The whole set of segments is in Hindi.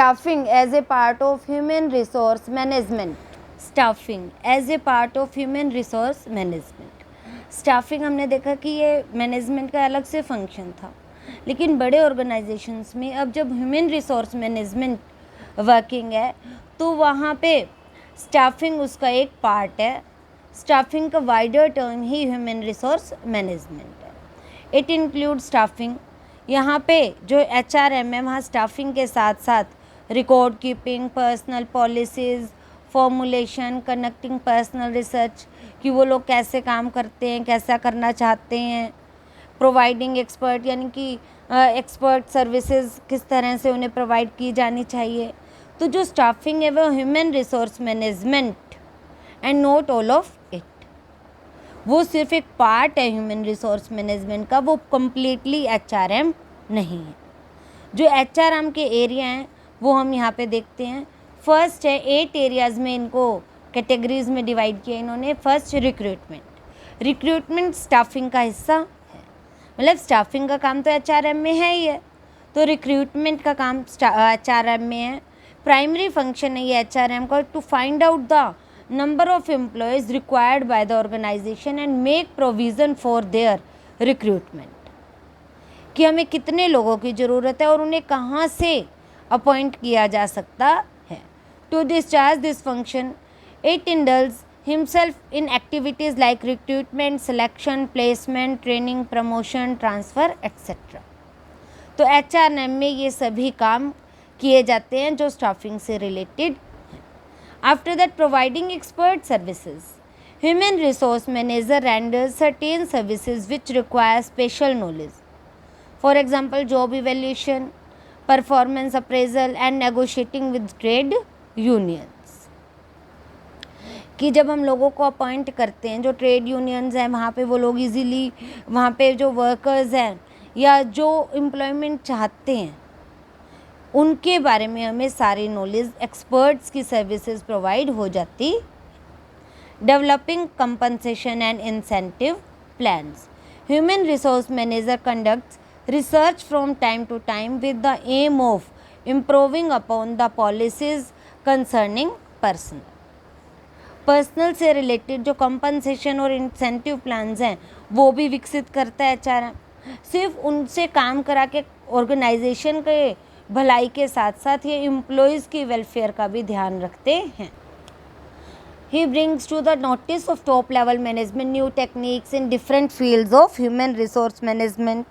Staffing as a part of human resource management. Staffing as a part of human resource management. Staffing हमने देखा कि ये मैनेजमेंट का अलग से फंक्शन था, लेकिन बड़े ऑर्गेनाइजेशंस में अब जब ह्यूमन रिसोर्स मैनेजमेंट वर्किंग है तो वहाँ पे स्टाफिंग उसका एक पार्ट है। स्टाफिंग का वाइडर टर्म ही ह्यूमन रिसोर्स मैनेजमेंट है। इट इंक्लूड स्टाफिंग, यहाँ पे जो HRM है वहाँ स्टाफिंग के साथ साथ record keeping, personal policies formulation, connecting personal research कि वो लोग कैसे काम करते हैं, कैसा करना चाहते हैं, प्रोवाइडिंग एक्सपर्ट यानी कि एक्सपर्ट सर्विसेज किस तरह से उन्हें प्रोवाइड की जानी चाहिए। तो जो स्टाफिंग है वो human resource management and not all of it, वो सिर्फ एक पार्ट है ह्यूमन रिसोर्स मैनेजमेंट का, वो कम्प्लीटली HRM नहीं है। जो HRM के एरिया हैं वो हम यहाँ पे देखते हैं। फर्स्ट है 8 एरियाज़ में इनको कैटेगरीज में डिवाइड किया इन्होंने। First recruitment. रिक्रूटमेंट स्टाफिंग का हिस्सा है, मतलब स्टाफिंग का काम तो HRM में है ही है, तो रिक्रूटमेंट का काम HRM में है। प्राइमरी फंक्शन है ये HRM का to find out the number of employees required by the organisation and make provision for their recruitment, कि हमें कितने लोगों की ज़रूरत है और उन्हें कहाँ से अपॉइंट किया जा सकता है। To discharge this function it indulge himself in activities like recruitment, selection, placement, training, promotion, transfer etcetera. तो HRM में ये सभी काम किए जाते हैं जो स्टाफिंग से related. After that providing expert services, human resource manager renders certain services which require special knowledge, for example job evaluation, performance appraisal and negotiating with trade unions, कि जब हम लोगों को अपॉइंट करते हैं, जो ट्रेड यूनियंस हैं वहाँ पे वो लोग इजीली वहाँ पे जो वर्कर्स हैं या जो एम्प्लॉयमेंट चाहते हैं उनके बारे में हमें सारी नॉलेज एक्सपर्ट्स की सर्विसेज प्रोवाइड हो जाती। Developing compensation and incentive plans, human resource manager conducts research from time to time with the aim of improving upon the policies concerning personal। Personal से रिलेटेड जो कंपनसेशन और इंसेंटिव प्लान्स हैं वो भी विकसित करता है HRM। सिर्फ उनसे काम करा के ऑर्गेनाइजेशन के भलाई के साथ साथ ये एम्प्लॉयज़ की वेलफेयर का भी ध्यान रखते हैं। He brings to the notice of top level management new techniques in different fields of human resource management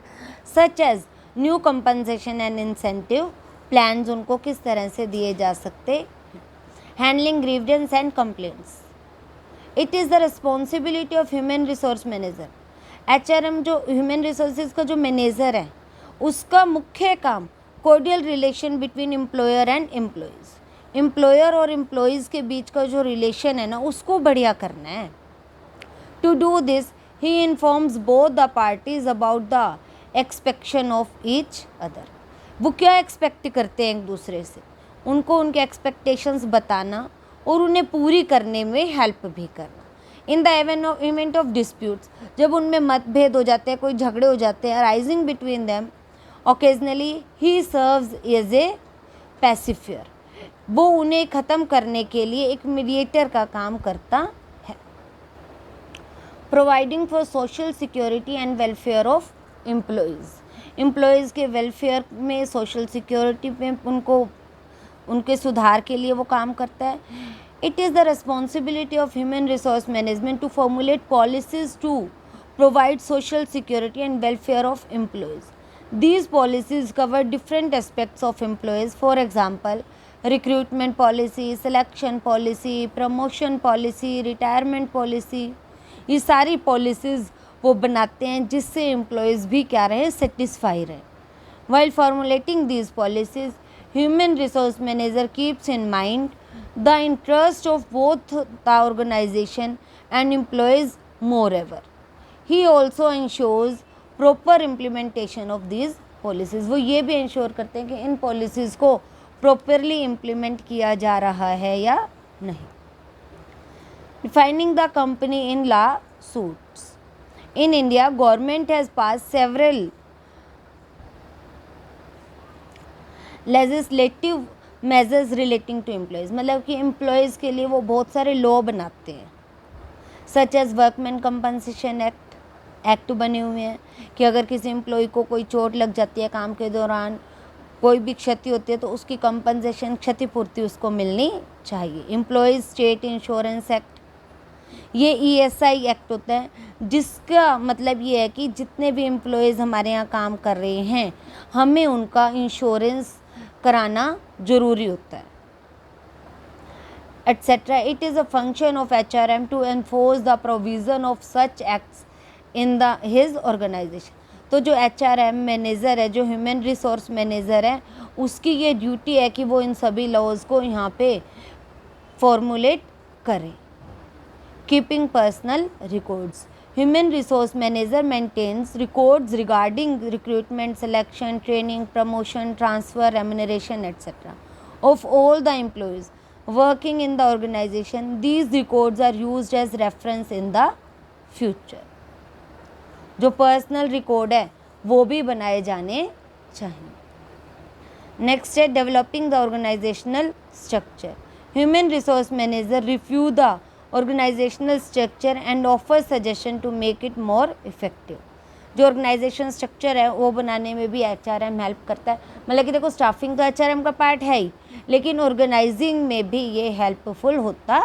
such as new compensation and incentive plans, उनको किस तरह से दिए जा सकते। handling grievance and complaints, it is the responsibility of human resource manager। HRM जो human resources का जो मैनेजर है उसका मुख्य काम cordial relation between employer and employees, employer और एम्प्लॉयज़ के बीच का जो रिलेशन है ना उसको बढ़िया करना है। To do this he informs both the parties about the expectation of each other, वो क्या एक्सपेक्ट करते हैं एक दूसरे से, उनको उनके एक्सपेक्टेशंस बताना और उन्हें पूरी करने में हेल्प भी करना। In the event of disputes, जब उनमें मतभेद हो जाते हैं, कोई झगड़े हो जाते हैं arising between them, occasionally he serves as a pacifier, वो उन्हें ख़त्म करने के लिए एक मीडिएटर का काम करता है। Providing for social security and welfare of employees, employees के वेलफेयर में, सोशल सिक्योरिटी में उनको उनके सुधार के लिए वो काम करता है। It is the responsibility of human resource management to formulate policies to provide social security and welfare of employees. These policies cover different aspects of employees, for example recruitment policy, selection policy, promotion policy, retirement policy, ये सारी पॉलिसीज़ वो बनाते हैं जिससे एम्प्लॉयज़ भी क्या रहे, सेटिस्फाई रहे। While formulating these policies, human resource manager keeps in mind the interest of both the organisation and employees moreover. He also ensures proper implementation of these policies, वो ये भी इंश्योर करते हैं कि इन पॉलिसीज़ को प्रॉपरली इम्प्लीमेंट किया जा रहा है या नहीं। Defining the company in lawsuits, in India government has pass several legislative measures relating to employees, मतलब कि एम्प्लॉयज़ के लिए वो बहुत सारे लॉ बनाते हैं, such as workman compensation act बने हुए हैं कि अगर किसी एम्प्लॉय को कोई चोट लग जाती है काम के दौरान, कोई भी क्षति होती है तो उसकी कंपनसेशन, क्षतिपूर्ति उसको मिलनी चाहिए। एम्प्लॉयज़ स्टेट इंश्योरेंस एक्ट, ये ईएसआई एक्ट होता है, जिसका मतलब ये है कि जितने भी एम्प्लॉयज़ हमारे यहाँ काम कर रहे हैं हमें उनका इंश्योरेंस कराना ज़रूरी होता है, etc. It is a function of HRM to enforce the provision of such acts in the his organization. तो जो HRM मैनेजर है, जो ह्यूमन रिसोर्स मैनेजर है, उसकी ये ड्यूटी है कि वो इन सभी लॉज को यहाँ पे फॉर्मुलेट करे। Keeping personal records, human resource manager maintains records regarding recruitment, selection, training, promotion, transfer, remuneration etc. of all the employees working in the organization. These records are used as reference in the future. जो पर्सनल रिकॉर्ड है वो भी बनाए जाने चाहिए। नेक्स्ट है developing the organisational structure. Human resource manager review the organisational structure and offer suggestion to make it more effective. जो ऑर्गेनाइजेशन स्ट्रक्चर है वो बनाने में भी HRM हेल्प करता है। मतलब कि देखो स्टाफिंग तो HRM का पार्ट है ही, लेकिन ऑर्गेनाइजिंग में भी ये हेल्पफुल होता